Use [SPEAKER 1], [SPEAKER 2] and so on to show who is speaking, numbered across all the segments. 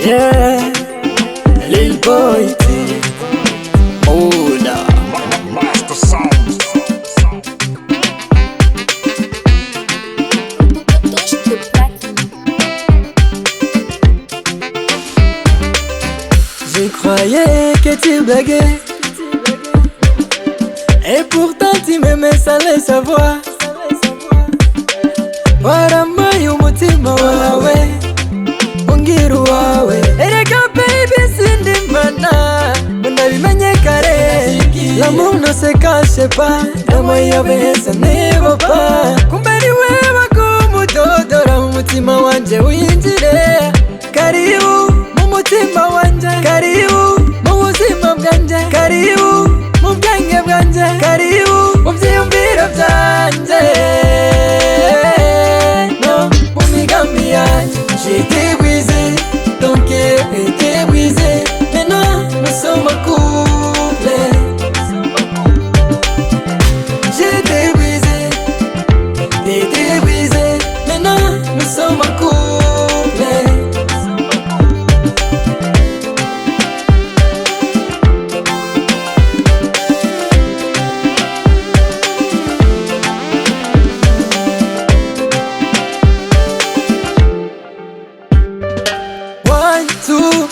[SPEAKER 1] Yeah, Lil Boy T. Oda
[SPEAKER 2] Master Sound.
[SPEAKER 1] Je croyais que tu blaguais, et pourtant tu m'aimais sans le savoir. Waramaye umutima wawe, ungira uwawe. Erega baby sindimana, ndabimenye kare. L'amour ne se cache pas, ndamoya besa nibo pa. Kumbe ni wewe kumudodora mu mutima wanje winjire. Karibu mu mutima wanje, karibu mu buzima bwanje, karibu mu bwenge bwanje, karibu mu vyiyumviro vyanje. No, mu migambi yanje. J'étais brisé, ton cœur était brisé. Maintenant nous sommes en couple. J'étais brisé, t'étais brisé. Maintenant nous sommes en couple.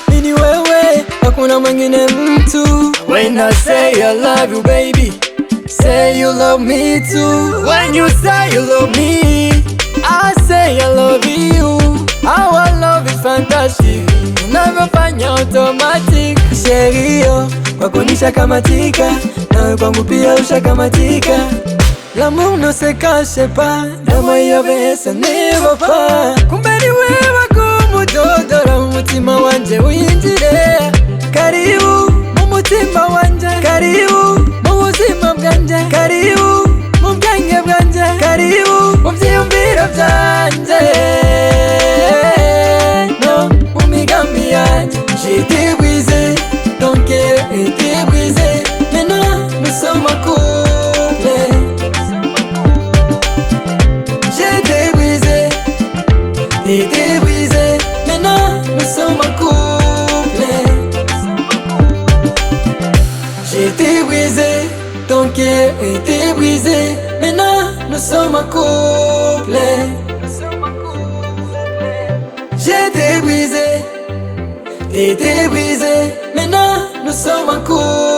[SPEAKER 1] Mini wewe, hakuna mwingine mtu. When I say I love you baby, say you love me too. When you say you love me, I say I love you. Our love is fantastic, unavyofanya automatic. Sherio, kwako nishakamatika, nawe kwangu pia ushakamatika. L'amour ne se cache pas, ndamoya besa nibo pa. Kumbe ni wewe kumudodora mu mutima wanje winjire. Karibu mu mutima wanje, karibu mu buzima bwanje, karibu mu bwenge bwanje, karibu mu vyiyumviro vyanje. No, mu migambi yanje. J'étais brisé, ton cœur était brisé. Maintenant nous sommes en couple. J'étais brisé, t'étais brisé. Maintenant nous sommes en couple. J'étais brisé, ton cœur était brisé. Maintenant nous sommes en couple. J'étais brisé, t'étais brisé. Maintenant nous sommes en couple.